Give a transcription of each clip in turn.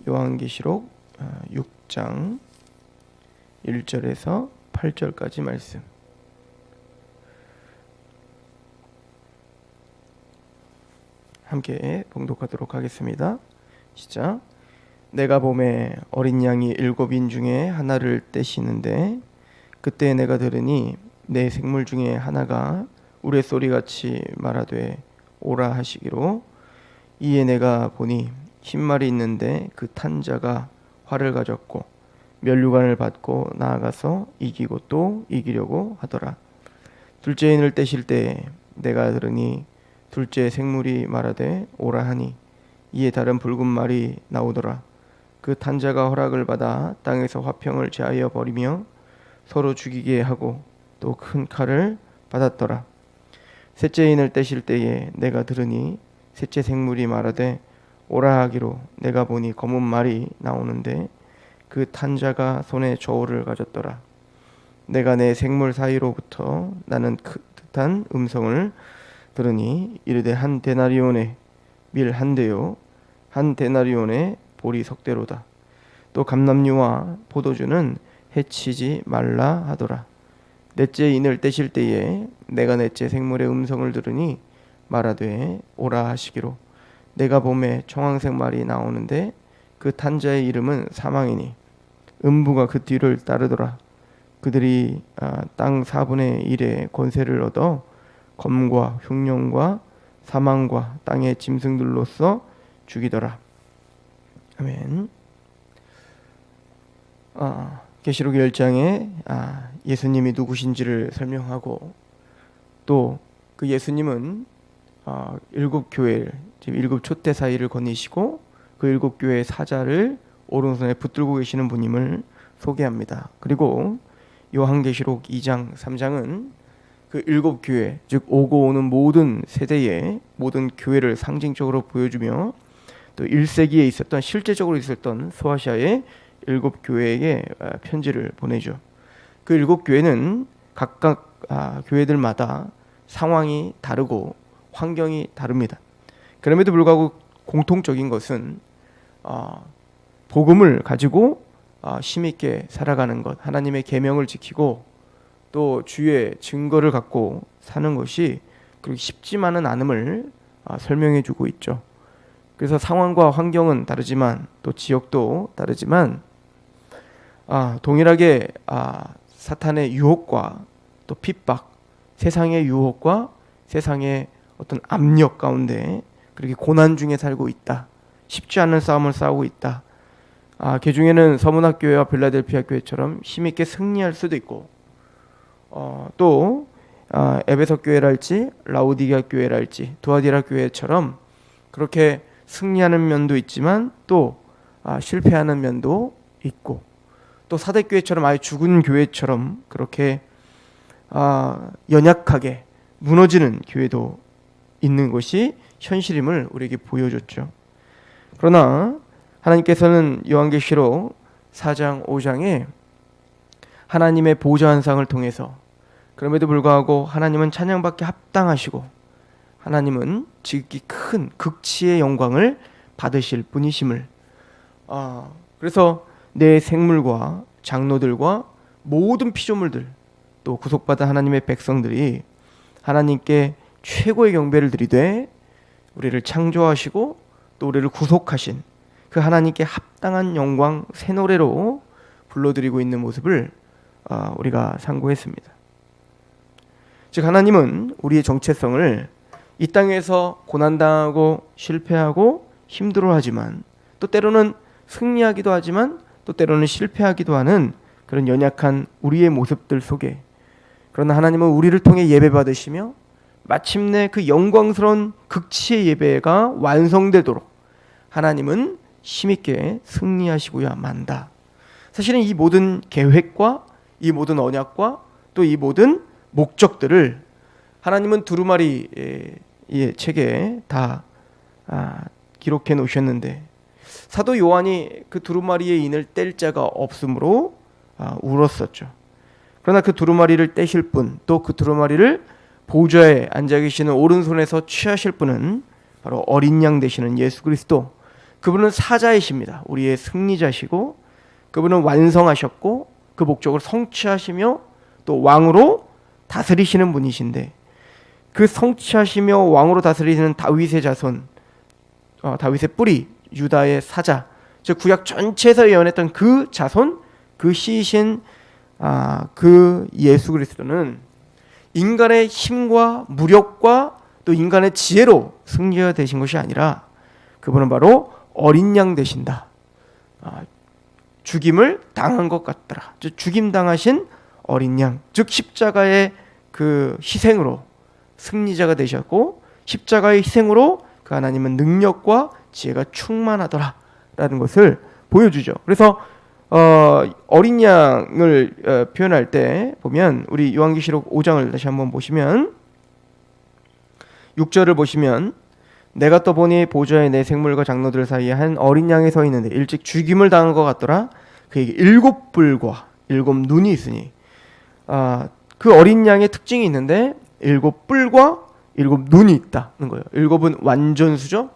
요한계시록 6장 1절에서 8절까지 말씀. 함께 봉독하도록 하겠습니다. 시작. 내가 보매 어린 양이 7인 중에 하나를 떼시는데 그때 내가 들으니 내 생물 중에 하나가 우레소리같이 말하되 오라 하시기로, 이에 내가 보니 흰말이 있는데 그 탄 자가 활을 가졌고 면류관을 받고 나아가서 이기고 또 이기려고 하더라. 둘째 인을 떼실 때에 내가 들으니 둘째 생물이 말하되 오라 하니, 이에 다른 붉은 말이 나오더라. 그 탄 자가 허락을 받아 땅에서 화평을 제하여 버리며 서로 죽이게 하고 또 큰 칼을 받았더라. 셋째 인을 떼실 때에 내가 들으니 셋째 생물이 말하되 오라 하기로, 내가 보니 검은 말이 나오는데 그 탄 자가 손에 저울을 가졌더라. 내가 내 생물 사이로부터 나는 듯한 음성을 들으니 이르되 한 데나리온에 밀 한 대요 한 데나리온에 보리 석대로다. 또 감람류와 포도주는 해치지 말라 하더라. 넷째 인을 떼실 때에 내가 넷째 생물의 음성을 들으니 말하되 오라 하시기로, 내가 보매 청황색 말이 나오는데 그 탄 자의 이름은 사망이니 음부가 그 뒤를 따르더라. 그들이 땅 4분의 1의 권세를 얻어 검과 흉령과 사망과 땅의 짐승들로서 죽이더라. 아멘. 계시록 10장에 예수님이 누구신지를 설명하고, 또 그 예수님은 7교회, 지금 7 촛대 사이를 거니시고 그 7교회의 사자를 오른손에 붙들고 계시는 분임을 소개합니다. 그리고 요한계시록 2장 3장은 그 7교회, 즉 오고 오는 모든 세대의 모든 교회를 상징적으로 보여주며, 또 1세기에 있었던, 실제적으로 있었던 소아시아의 7교회에게 편지를 보내죠. 그 7교회는 각각 교회들마다 상황이 다르고 환경이 다릅니다. 그럼에도 불구하고 공통적인 것은 복음을 가지고 힘있게 살아가는 것, 하나님의 계명을 지키고 또 주의 증거를 갖고 사는 것이 그렇게 쉽지만은 않음을 설명해 주고 있죠. 그래서 상황과 환경은 다르지만, 또 지역도 다르지만 동일하게 사탄의 유혹과 또 핍박, 세상의 유혹과 세상의 어떤 압력 가운데 그렇게 고난 중에 살고 있다. 쉽지 않은 싸움을 싸우고 있다. 개중에는 서문학교회와 빌라델피아 교회처럼 힘있게 승리할 수도 있고, 또 에베소 교회랄지 라우디게아 교회랄지 두아디라 교회처럼 그렇게 승리하는 면도 있지만 또 실패하는 면도 있고, 또 사대교회처럼 아예 죽은 교회처럼 그렇게 연약하게 무너지는 교회도 있는 것이 현실임을 우리에게 보여줬죠. 그러나 하나님께서는 요한계시록 4장 5장에 하나님의 보좌 환상을 통해서, 그럼에도 불구하고 하나님은 찬양받기 합당하시고 하나님은 지극히 큰 극치의 영광을 받으실 분이심을, 그래서 내 생물과 장로들과 모든 피조물들, 또 구속받은 하나님의 백성들이 하나님께 최고의 경배를 드리되 우리를 창조하시고 또 우리를 구속하신 그 하나님께 합당한 영광 새 노래로 불러드리고 있는 모습을 우리가 상고했습니다. 즉 하나님은 우리의 정체성을 이 땅에서 고난당하고 실패하고 힘들어하지만, 또 때로는 승리하기도 하지만 또 때로는 실패하기도 하는 그런 연약한 우리의 모습들 속에, 그러나 하나님은 우리를 통해 예배 받으시며 마침내 그 영광스러운 극치의 예배가 완성되도록 하나님은 힘있게 승리하시고야 만다. 사실은 이 모든 계획과 이 모든 언약과 또 이 모든 목적들을 하나님은 두루마리의 책에 다 기록해 놓으셨는데, 사도 요한이 그 두루마리의 인을 뗄 자가 없으므로 울었었죠. 그러나 그 두루마리를 떼실 분, 또 그 두루마리를 보좌에 앉아 계시는 오른손에서 취하실 분은 바로 어린 양 되시는 예수 그리스도, 그분은 사자이십니다. 우리의 승리자시고 그분은 완성하셨고 그 목적을 성취하시며 또 왕으로 다스리시는 분이신데 그 성취하시며 왕으로 다스리시는 다윗의 자손, 다윗의 뿌리, 유다의 사자, 즉 구약 전체에서 예언했던 그 자손, 그 씨이신 그 예수 그리스도는 인간의 힘과 무력과 또 인간의 지혜로 승리가 되신 것이 아니라 그분은 바로 어린 양 되신다. 죽임을 당한 것 같더라. 즉 죽임 당하신 어린 양, 즉 십자가의 그 희생으로 승리자가 되셨고 십자가의 희생으로 그 하나님은 능력과 지혜가 충만하더라라는 것을 보여주죠. 그래서 어린 양을 표현할 때 보면 우리 요한계시록 5장을 다시 한번 보시면 6절을 보시면 내가 또 보니 보좌에 내 생물과 장로들 사이에 한 어린 양이 서 있는데 일찍 죽임을 당한 것 같더라. 그에게 7뿔과 7눈이 있으니 그 어린 양의 특징이 있는데 7뿔과 7눈이 있다는 거예요. 7은 완전수죠.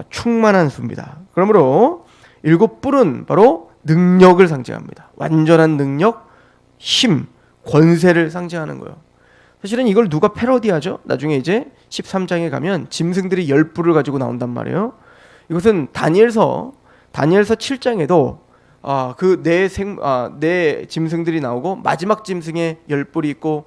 충만한 수입니다. 그러므로 7뿔은 바로 능력을 상징합니다. 완전한 능력, 힘, 권세를 상징하는 거예요. 사실은 이걸 누가 패러디하죠? 나중에 이제 13장에 가면 짐승들이 10뿔을 가지고 나온단 말이에요. 이것은 다니엘서 7장에도 네 짐승들이 나오고 마지막 짐승에 10뿔이 있고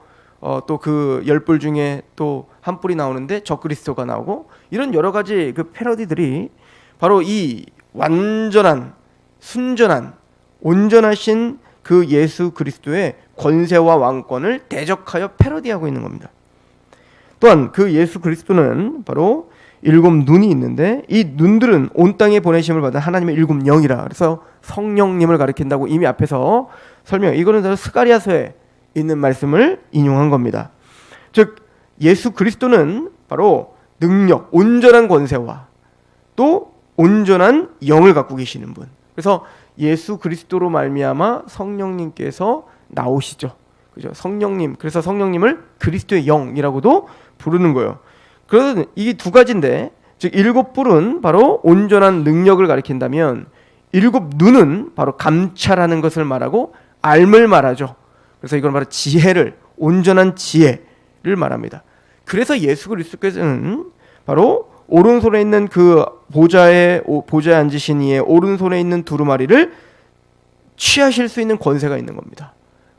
또 그 10뿔 중에 또 한 뿔이 나오는데 적그리스도가 나오고 이런 여러 가지 그 패러디들이 바로 이 완전한 순전한 온전하신 그 예수 그리스도의 권세와 왕권을 대적하여 패러디하고 있는 겁니다. 또한 그 예수 그리스도는 바로 7눈이 있는데 이 눈들은 온 땅에 보내심을 받은 하나님의 7 영이라. 그래서 성령님을 가리킨다고 이미 앞에서 이거는 스가랴서에 있는 말씀을 인용한 겁니다. 즉 예수 그리스도는 바로 능력, 온전한 권세와 또 온전한 영을 갖고 계시는 분. 그래서 예수 그리스도로 말미암아 성령님께서 나오시죠. 그죠? 성령님. 그래서 성령님을 그리스도의 영이라고도 부르는 거예요. 그래서 이게 두 가지인데, 즉 7뿔은 바로 온전한 능력을 가리킨다면 7눈은 바로 감찰하는 것을 말하고 알을 말하죠. 그래서 이건 바로 지혜를, 온전한 지혜를 말합니다. 그래서 예수 그리스도께서는 바로 오른손에 있는 그 보좌에 앉으신 이의 오른손에 있는 두루마리를 취하실 수 있는 권세가 있는 겁니다.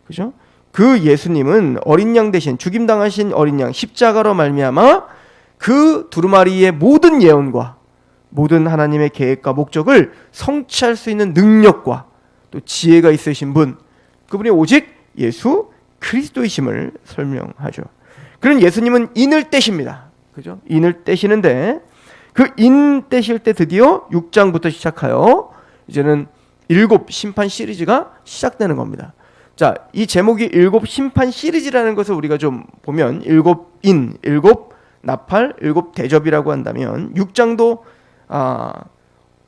그죠? 그 예수님은 어린 양 대신 죽임 당하신 어린 양 십자가로 말미암아 그 두루마리의 모든 예언과 모든 하나님의 계획과 목적을 성취할 수 있는 능력과 또 지혜가 있으신 분, 그분이 오직 예수 그리스도이심을 설명하죠. 그런 예수님은 인을 떼십니다. 그죠? 인을 떼시는데 그 인 떼실 때 드디어 6장부터 시작하여 이제는 7 심판 시리즈가 시작되는 겁니다. 자, 이 제목이 7 심판 시리즈라는 것을 우리가 좀 보면 7 인, 7 나팔, 7 대접이라고 한다면 6장도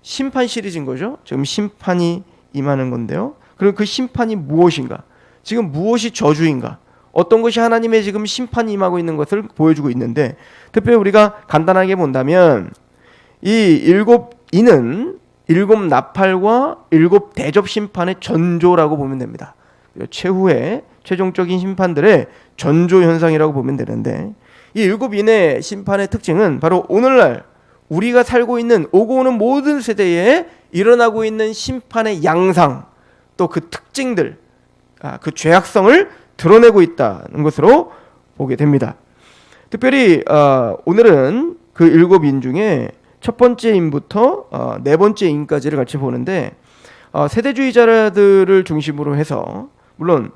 심판 시리즈인 거죠. 지금 심판이 임하는 건데요. 그럼 그 심판이 무엇인가? 지금 무엇이 저주인가? 어떤 것이 하나님의 지금 심판이 임하고 있는 것을 보여주고 있는데, 특별히 우리가 간단하게 본다면 이 7 인은 7 나팔과 7 대접 심판의 전조라고 보면 됩니다. 최후의 최종적인 심판들의 전조 현상이라고 보면 되는데, 이 7 인의 심판의 특징은 바로 오늘날 우리가 살고 있는 오고 오는 모든 세대에 일어나고 있는 심판의 양상, 또 그 특징들, 그 죄악성을 드러내고 있다는 것으로 보게 됩니다. 특별히 오늘은 그 7 인 중에 첫 번째 인부터 네 번째 인까지를 같이 보는데, 세대주의자들을 중심으로 해서 물론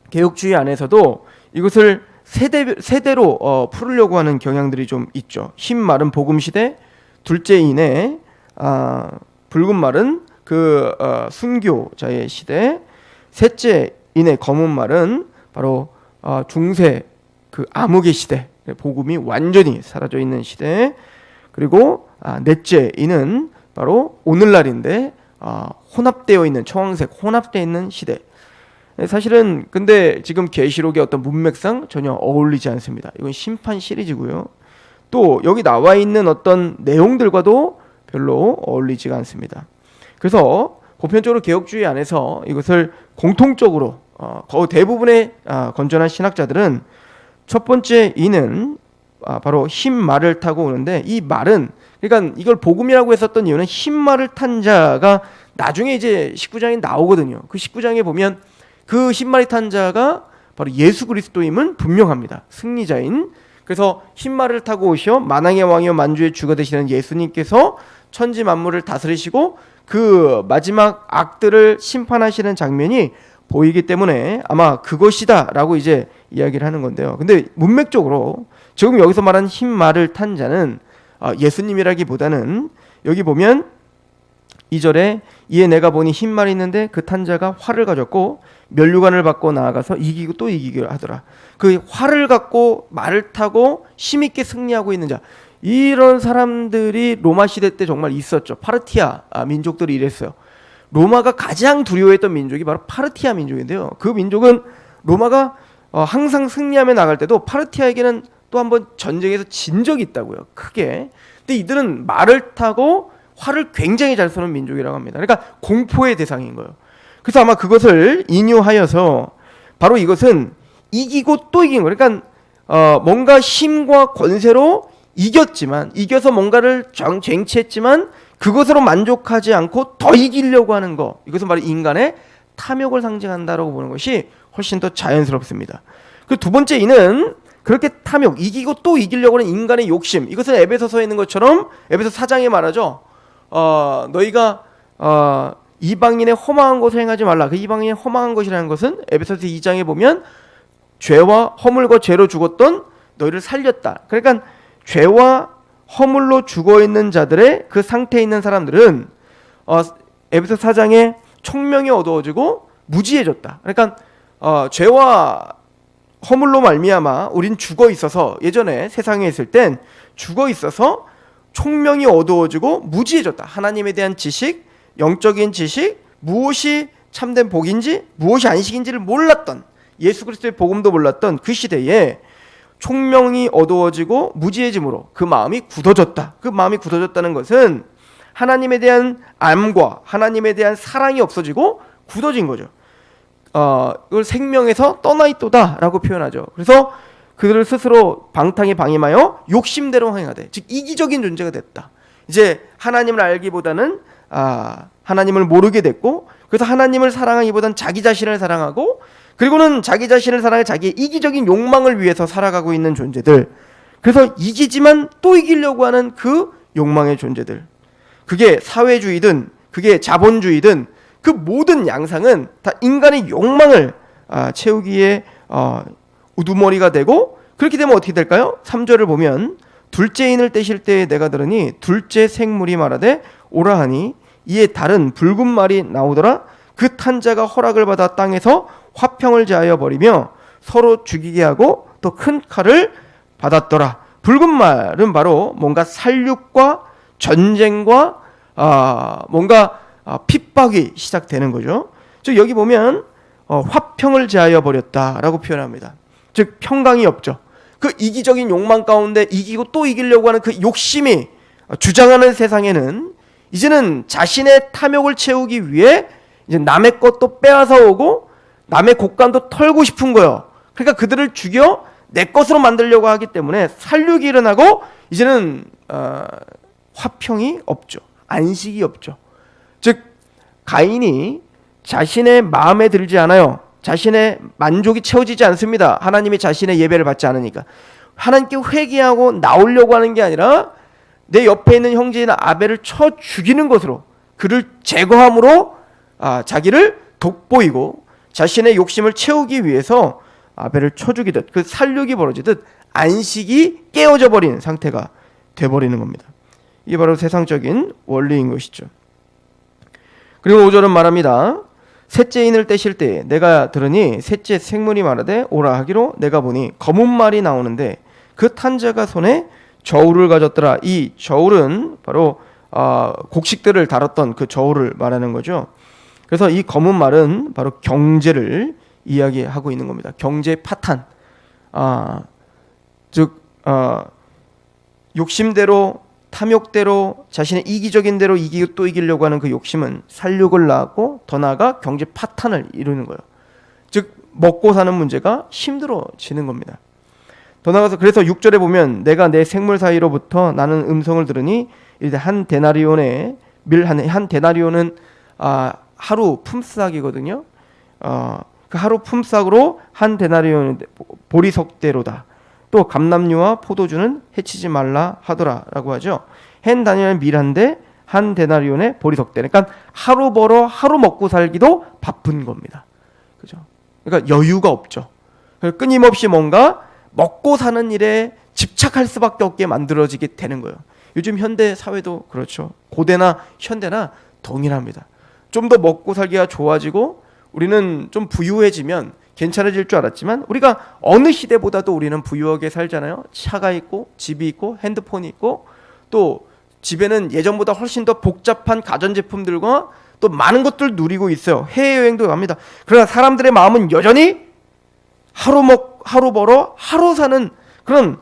개혁주의 안에서도 이것을 세대로 풀으려고 하는 경향들이 좀 있죠. 흰 말은 복음 시대, 둘째 인의 붉은 말은 그 순교자의 시대, 셋째 인의 검은 말은 바로 중세 그 암흑의 시대, 복음이 완전히 사라져 있는 시대, 그리고 넷째 인은 바로 오늘날인데 혼합되어 있는, 청황색 혼합되어 있는 시대. 사실은 근데 지금 계시록의 어떤 문맥상 전혀 어울리지 않습니다. 이건 심판 시리즈고요. 또 여기 나와 있는 어떤 내용들과도 별로 어울리지가 않습니다. 그래서 보편적으로 개혁주의 안에서 이것을 공통적으로 거의 대부분의 건전한 신학자들은 첫 번째 이는 바로 흰 말을 타고 오는데, 이 말은, 그러니까 이걸 복음이라고 했었던 이유는 흰 말을 탄 자가 나중에 이제 19장에 나오거든요. 그 19장에 보면 그 흰 말을 탄 자가 바로 예수 그리스도임은 분명합니다. 승리자인. 그래서 흰 말을 타고 오셔 만왕의 왕이요 만주의 주가 되시는 예수님께서 천지 만물을 다스리시고 그 마지막 악들을 심판하시는 장면이 보이기 때문에 아마 그것이다 라고 이제 이야기를 하는 건데요. 근데 문맥적으로 지금 여기서 말한 흰 말을 탄 자는 예수님이라기보다는, 여기 보면 2절에 이에 내가 보니 흰 말이 있는데 그 탄 자가 활을 가졌고 면류관을 받고 나아가서 이기고 또 이기기를 하더라. 그 활을 갖고 말을 타고 힘있게 승리하고 있는 자, 이런 사람들이 로마 시대 때 정말 있었죠. 파르티아 민족들이 이랬어요. 로마가 가장 두려워했던 민족이 바로 파르티아 민족인데요. 그 민족은 로마가 항상 승리하며 나갈 때도 파르티아에게는 또 한번 전쟁에서 진 적이 있다고요. 크게. 근데 이들은 말을 타고 활을 굉장히 잘 쏘는 민족이라고 합니다. 그러니까 공포의 대상인 거예요. 그래서 아마 그것을 인유하여서 바로 이것은 이기고 또 이긴 거예요. 그러니까 뭔가 힘과 권세로 이겨서 뭔가를 쟁취했지만 그것으로 만족하지 않고 더 이기려고 하는 거, 이것은 바로 인간의 탐욕을 상징한다라고 보는 것이 훨씬 더 자연스럽습니다. 그 두 번째 이는 그렇게 탐욕, 이기고 또 이기려고 하는 인간의 욕심, 이것은 에베소서에 있는 것처럼 에베소 4장에 말하죠. 너희가 이방인의 허망한 것을 행하지 말라. 그 이방인의 허망한 것이라는 것은 에베소서 2장에 보면 죄와 허물과 죄로 죽었던 너희를 살렸다. 그러니까 죄와 허물로 죽어있는 자들의 그 상태에 있는 사람들은 에베소 4장에 총명이 어두워지고 무지해졌다. 그러니까 죄와 허물로 말미암아 우린 죽어 있어서, 예전에 세상에 있을 땐 죽어 있어서 총명이 어두워지고 무지해졌다. 하나님에 대한 지식, 영적인 지식, 무엇이 참된 복인지 무엇이 안식인지를 몰랐던, 예수 그리스도의 복음도 몰랐던 그 시대에 총명이 어두워지고 무지해짐으로 그 마음이 굳어졌다. 그 마음이 굳어졌다는 것은 하나님에 대한 암과 하나님에 대한 사랑이 없어지고 굳어진 거죠. 이걸 생명에서 떠나 있도다 라고 표현하죠. 그래서 그들을 스스로 방탕에 방임하여 욕심대로 행하되, 즉 이기적인 존재가 됐다. 이제 하나님을 알기보다는 하나님을 모르게 됐고, 그래서 하나님을 사랑하기보다는 자기 자신을 사랑하고, 그리고는 자기 자신을 사랑해 자기의 이기적인 욕망을 위해서 살아가고 있는 존재들. 그래서 이기지만 또 이기려고 하는 그 욕망의 존재들. 그게 사회주의든 그게 자본주의든 그 모든 양상은 다 인간의 욕망을 채우기에 우두머리가 되고, 그렇게 되면 어떻게 될까요? 3절을 보면 둘째 인을 떼실 때에 내가 들으니 둘째 생물이 말하되 오라 하니 이에 다른 붉은 말이 나오더라. 그 탄 자가 허락을 받아 땅에서 화평을 제하여 버리며 서로 죽이게 하고 또 큰 칼을 받았더라. 붉은 말은 바로 뭔가 살육과 전쟁과 뭔가 핍박이 시작되는 거죠. 즉 여기 보면 화평을 제하여 버렸다라고 표현합니다. 즉 평강이 없죠. 그 이기적인 욕망 가운데 이기고 또 이기려고 하는 그 욕심이 주장하는 세상에는 이제는 자신의 탐욕을 채우기 위해 이제 남의 것도 빼앗아 오고 남의 곡간도 털고 싶은 거예요. 그러니까 그들을 죽여 내 것으로 만들려고 하기 때문에 살육이 일어나고 이제는 화평이 없죠. 안식이 없죠. 즉 가인이 자신의 마음에 들지 않아요. 자신의 만족이 채워지지 않습니다. 하나님이 자신의 예배를 받지 않으니까. 하나님께 회개하고 나오려고 하는 게 아니라 내 옆에 있는 형제나 아벨을 쳐 죽이는 것으로, 그를 제거함으로 자기를 돋보이고 자신의 욕심을 채우기 위해서 아벨을 쳐 죽이듯, 그 살육이 벌어지듯 안식이 깨어져 버린 상태가 돼버리는 겁니다. 이게 바로 세상적인 원리인 것이죠. 그리고 5절은 말합니다. 셋째 인을 떼실 때에 내가 들으니 셋째 생물이 말하되 오라 하기로 내가 보니 검은 말이 나오는데 그 탄 자가 손에 저울을 가졌더라. 이 저울은 바로 곡식들을 다뤘던 그 저울을 말하는 거죠. 그래서 이 검은 말은 바로 경제를 이야기하고 있는 겁니다. 경제 파탄, 즉 욕심대로 탐욕대로 자신의 이기적인 대로 이기고 또 이기려고 하는 그 욕심은 살육을 낳고 더 나아가 경제 파탄을 이루는 거예요. 즉 먹고 사는 문제가 힘들어지는 겁니다. 더 나아가서 그래서 6절에 보면 내가 내 생물 사이로부터 나는 음성을 들으니 이르되 한 데나리온에 한 데나리온은 하루 품삯이거든요. 그 하루 품삯으로 한 데나리온 보리석대로다. 또 감람류와 포도주는 해치지 말라 하더라라고 하죠. 한 데나리온은 밀한데 한 데나리온의 보리석대. 그러니까 하루 벌어 하루 먹고 살기도 바쁜 겁니다. 그죠? 그러니까 여유가 없죠. 끊임없이 뭔가 먹고 사는 일에 집착할 수밖에 없게 만들어지게 되는 거예요. 요즘 현대 사회도 그렇죠. 고대나 현대나 동일합니다. 좀 더 먹고 살기가 좋아지고 우리는 좀 부유해지면 괜찮아질 줄 알았지만 우리가 어느 시대보다도 우리는 부유하게 살잖아요. 차가 있고 집이 있고 핸드폰이 있고 또 집에는 예전보다 훨씬 더 복잡한 가전제품들과 또 많은 것들 누리고 있어요. 해외여행도 갑니다. 그러나 사람들의 마음은 여전히 하루 벌어 하루 사는 그런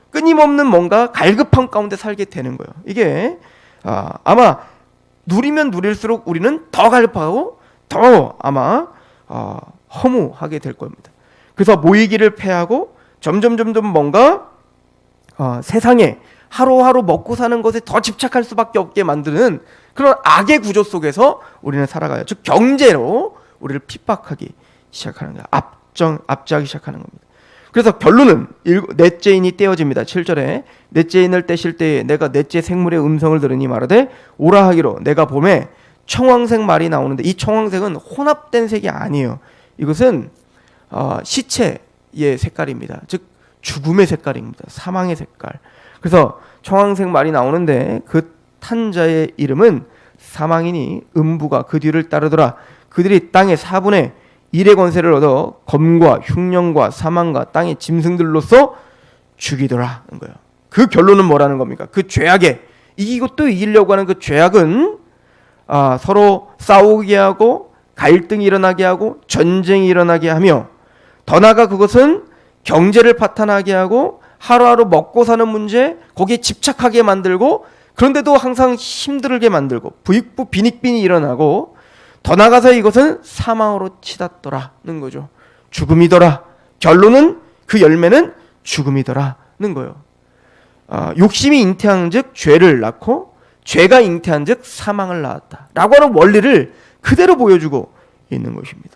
끊임없는 뭔가 갈급함 가운데 살게 되는 거예요. 이게 아마 누리면 누릴수록 우리는 더 갈급하고 더 아마 허무하게 될 겁니다. 그래서 모이기를 패하고 점점 뭔가 세상에 하루하루 먹고 사는 것에 더 집착할 수밖에 없게 만드는 그런 악의 구조 속에서 우리는 살아가요. 즉 경제로 우리를 핍박하기 시작하는 거예요. 압제하기 시작하는 겁니다. 그래서 결론은 넷째 인이 떼어집니다. 7절에 넷째 인을 떼실 때에 내가 넷째 생물의 음성을 들으니 말하되 오라 하기로 내가 봄에 청황색 말이 나오는데 이 청황색은 혼합된 색이 아니에요. 이것은 시체의 색깔입니다. 즉 죽음의 색깔입니다. 사망의 색깔. 그래서 청황색 말이 나오는데 그 탄 자의 이름은 사망이니 음부가 그 뒤를 따르더라. 그들이 땅의 4분의 1의 권세를 얻어 검과 흉년과 사망과 땅의 짐승들로서 죽이더라 는 거예요. 그 결론은 뭐라는 겁니까? 그 죄악에 이기고 또 이기려고 하는 그 죄악은 서로 싸우게 하고 갈등이 일어나게 하고 전쟁이 일어나게 하며 더 나아가 그것은 경제를 파탄하게 하고 하루하루 먹고 사는 문제 거기에 집착하게 만들고 그런데도 항상 힘들게 만들고 부익부 빈익빈이 일어나고 더 나아가서 이것은 사망으로 치닫더라는 거죠. 죽음이더라. 결론은 그 열매는 죽음이더라는 거예요. 욕심이 잉태한 즉 죄를 낳고 죄가 잉태한 즉 사망을 낳았다라고 하는 원리를 그대로 보여주고 있는 것입니다.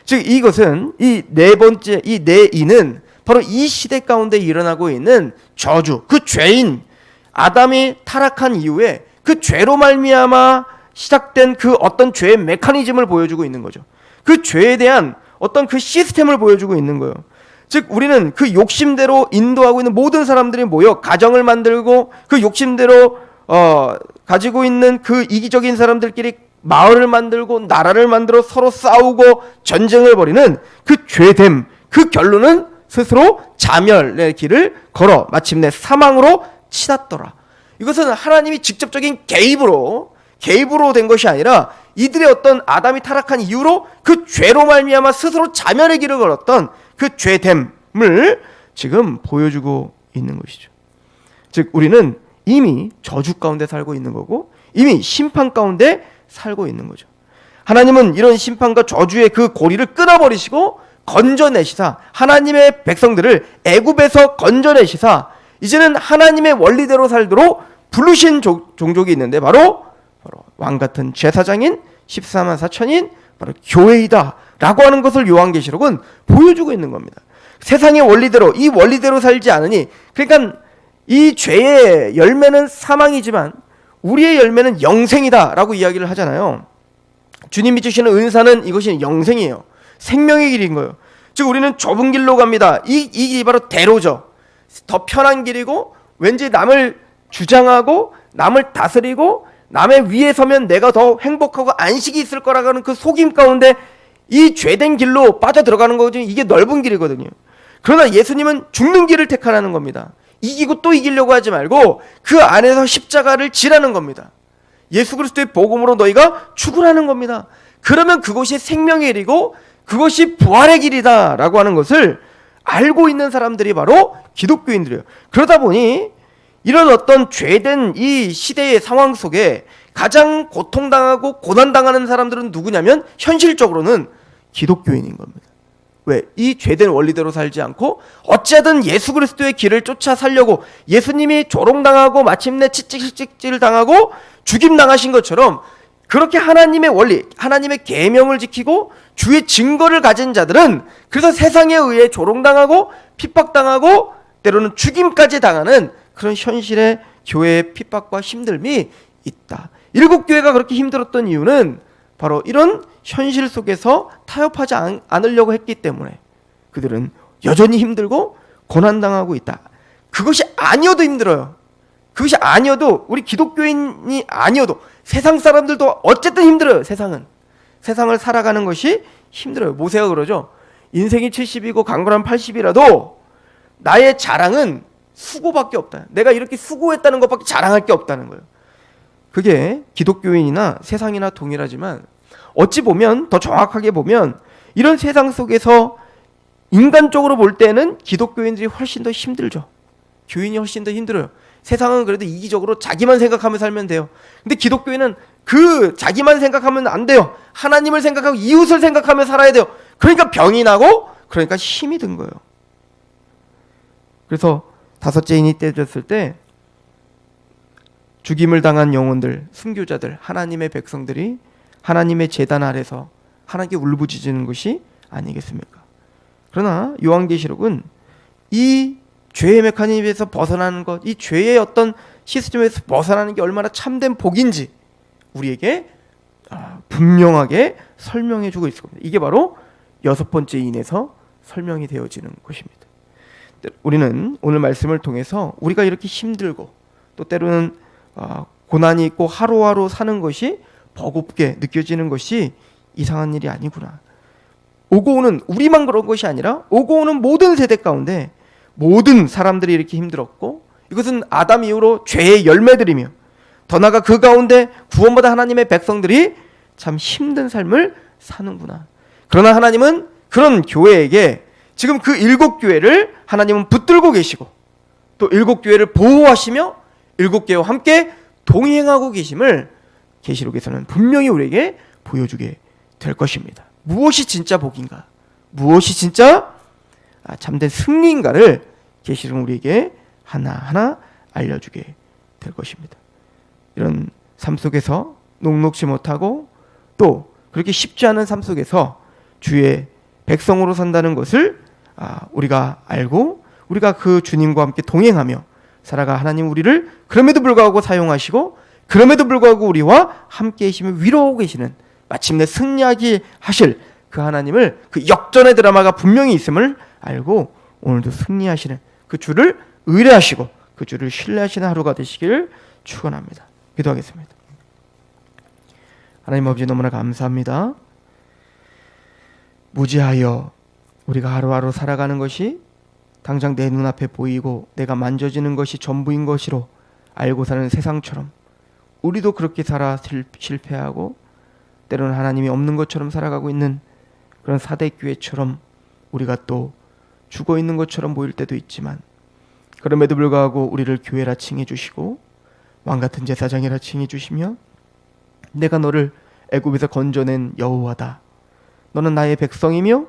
즉 이것은 이 네 번째 이 네 인은 바로 이 시대 가운데 일어나고 있는 저주, 그 죄인 아담이 타락한 이후에 그 죄로 말미암아 시작된 그 어떤 죄의 메커니즘을 보여주고 있는 거죠. 그 죄에 대한 어떤 그 시스템을 보여주고 있는 거예요. 즉 우리는 그 욕심대로 인도하고 있는 모든 사람들이 모여 가정을 만들고 그 욕심대로 가지고 있는 그 이기적인 사람들끼리 마을을 만들고 나라를 만들어 서로 싸우고 전쟁을 벌이는 그 죄됨, 그 결론은 스스로 자멸의 길을 걸어 마침내 사망으로 치닫더라. 이것은 하나님이 직접적인 개입으로 된 것이 아니라 이들의 어떤 아담이 타락한 이후로 그 죄로 말미암아 스스로 자멸의 길을 걸었던 그 죄됨을 지금 보여주고 있는 것이죠. 즉 우리는 이미 저주 가운데 살고 있는 거고 이미 심판 가운데 살고 있는 거죠. 하나님은 이런 심판과 저주의 그 고리를 끊어버리시고 건져내시사 하나님의 백성들을 애굽에서 건져내시사 이제는 하나님의 원리대로 살도록 부르신 종족이 있는데 바로 왕같은 제사장인 14만 4천인 바로 교회이다 라고 하는 것을 요한계시록은 보여주고 있는 겁니다. 세상의 원리대로 이 원리대로 살지 않으니 그러니까 이 죄의 열매는 사망이지만 우리의 열매는 영생이다 라고 이야기를 하잖아요. 주님이 주시는 은사는 이것이 영생이에요. 생명의 길인 거예요. 즉 우리는 좁은 길로 갑니다. 이 길이 바로 대로죠. 더 편한 길이고 왠지 남을 주장하고 남을 다스리고 남의 위에 서면 내가 더 행복하고 안식이 있을 거라고 하는 그 속임 가운데 이 죄된 길로 빠져들어가는 거거든요. 이게 넓은 길이거든요. 그러나 예수님은 죽는 길을 택하라는 겁니다. 이기고 또 이기려고 하지 말고 그 안에서 십자가를 지라는 겁니다. 예수 그리스도의 복음으로 너희가 죽으라는 겁니다. 그러면 그것이 생명의 길이고 그것이 부활의 길이다 라고 하는 것을 알고 있는 사람들이 바로 기독교인들이에요. 그러다 보니 이런 어떤 죄된 이 시대의 상황 속에 가장 고통당하고 고난당하는 사람들은 누구냐면 현실적으로는 기독교인인 겁니다. 왜? 이 죄된 원리대로 살지 않고 어찌하든 예수 그리스도의 길을 쫓아 살려고, 예수님이 조롱당하고 마침내 채찍질 당하고 죽임당하신 것처럼 그렇게 하나님의 원리, 하나님의 계명을 지키고 주의 증거를 가진 자들은 그래서 세상에 의해 조롱당하고 핍박당하고 때로는 죽임까지 당하는 그런 현실의 교회의 핍박과 힘듦이 있다. 일곱 교회가 그렇게 힘들었던 이유는 바로 이런 현실 속에서 타협하지 않으려고 했기 때문에 그들은 여전히 힘들고 고난당하고 있다. 그것이 아니어도 힘들어요. 그것이 아니어도, 우리 기독교인이 아니어도 세상 사람들도 어쨌든 힘들어요. 세상을 살아가는 것이 힘들어요. 모세가 그러죠. 인생이 70이고 강건한 80이라도 나의 자랑은 수고밖에 없다. 내가 이렇게 수고했다는 것밖에 자랑할 게 없다는 거예요. 그게 기독교인이나 세상이나 동일하지만 어찌 보면, 더 정확하게 보면 이런 세상 속에서 인간적으로 볼 때는 기독교인들이 훨씬 더 힘들죠. 교인이 훨씬 더 힘들어요. 세상은 그래도 이기적으로 자기만 생각하며 살면 돼요. 근데 기독교인은 그 자기만 생각하면 안 돼요. 하나님을 생각하고 이웃을 생각하며 살아야 돼요. 그러니까 병이 나고, 그러니까 힘이 든 거예요. 그래서 다섯째 인이 떼졌을 때 죽임을 당한 영혼들, 순교자들, 하나님의 백성들이 하나님의 제단 아래서 하나님께 울부짖는 것이 아니겠습니까? 그러나 요한계시록은 이 죄의 메커니즘에서 벗어나는 것, 이 죄의 어떤 시스템에서 벗어나는 게 얼마나 참된 복인지 우리에게 분명하게 설명해 주고 있을 겁니다. 이게 바로 여섯 번째 인에서 설명이 되어지는 것입니다. 우리는 오늘 말씀을 통해서 우리가 이렇게 힘들고 또 때로는 고난이 있고 하루하루 사는 것이 버겁게 느껴지는 것이 이상한 일이 아니구나. 오고 오는, 우리만 그런 것이 아니라 오고 오는 모든 세대 가운데 모든 사람들이 이렇게 힘들었고, 이것은 아담 이후로 죄의 열매들이며 더 나아가 그 가운데 구원받은 하나님의 백성들이 참 힘든 삶을 사는구나. 그러나 하나님은 그런 교회에게 지금 그 일곱 교회를 하나님은 붙들고 계시고 또 일곱 교회를 보호하시며 일곱 교회와 함께 동행하고 계심을 계시록에서는 분명히 우리에게 보여주게 될 것입니다. 무엇이 진짜 복인가, 무엇이 진짜 참된 승리인가를 계시록은 우리에게 하나하나 알려주게 될 것입니다. 이런 삶 속에서 녹록지 못하고 또 그렇게 쉽지 않은 삶 속에서 주의 백성으로 산다는 것을 우리가 알고 우리가 그 주님과 함께 동행하며 살아가 하나님 우리를 그럼에도 불구하고 사용하시고 그럼에도 불구하고 우리와 함께 계시며 위로하고 계시는, 마침내 승리하게 하실 그 하나님을, 그 역전의 드라마가 분명히 있음을 알고 오늘도 승리하시는 그 주를 의뢰하시고 그 주를 신뢰하시는 하루가 되시길 축원합니다. 기도하겠습니다. 하나님 아버지, 너무나 감사합니다. 무지하여 우리가 하루하루 살아가는 것이 당장 내 눈앞에 보이고 내가 만져지는 것이 전부인 것으로 알고 사는 세상처럼 우리도 그렇게 살아 실패하고 때로는 하나님이 없는 것처럼 살아가고 있는 그런 사대교회처럼 우리가 또 죽어 있는 것처럼 보일 때도 있지만, 그럼에도 불구하고 우리를 교회라 칭해 주시고 왕같은 제사장이라 칭해 주시며 내가 너를 애굽에서 건져낸 여호와다, 너는 나의 백성이며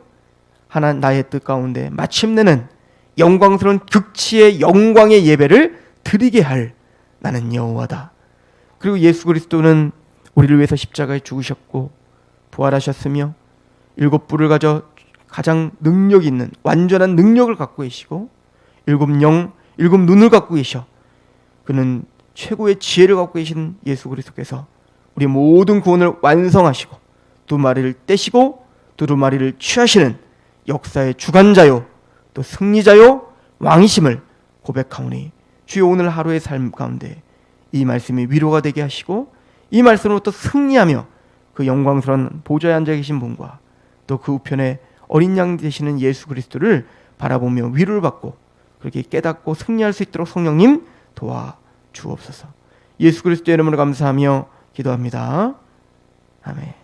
나의 뜻 가운데 마침내는 영광스러운 극치의 영광의 예배를 드리게 할 나는 여호와다. 그리고 예수 그리스도는 우리를 위해서 십자가에 죽으셨고 부활하셨으며 일곱 뿔을 가져 가장 능력 있는 완전한 능력을 갖고 계시고 일곱 눈을 갖고 계셔. 그는 최고의 지혜를 갖고 계신 예수 그리스도께서 우리 모든 구원을 완성하시고 두 마리를 떼시고 두 마리를 취하시는 역사의 주관자요 또 승리자요 왕이심을 고백하오니 주여 오늘 하루의 삶 가운데 이 말씀이 위로가 되게 하시고 이 말씀으로 또 승리하며 그 영광스러운 보좌에 앉아 계신 분과 또 그 우편에 어린 양 되시는 예수 그리스도를 바라보며 위로를 받고 그렇게 깨닫고 승리할 수 있도록 성령님 도와주옵소서. 예수 그리스도의 이름으로 감사하며 기도합니다. 아멘.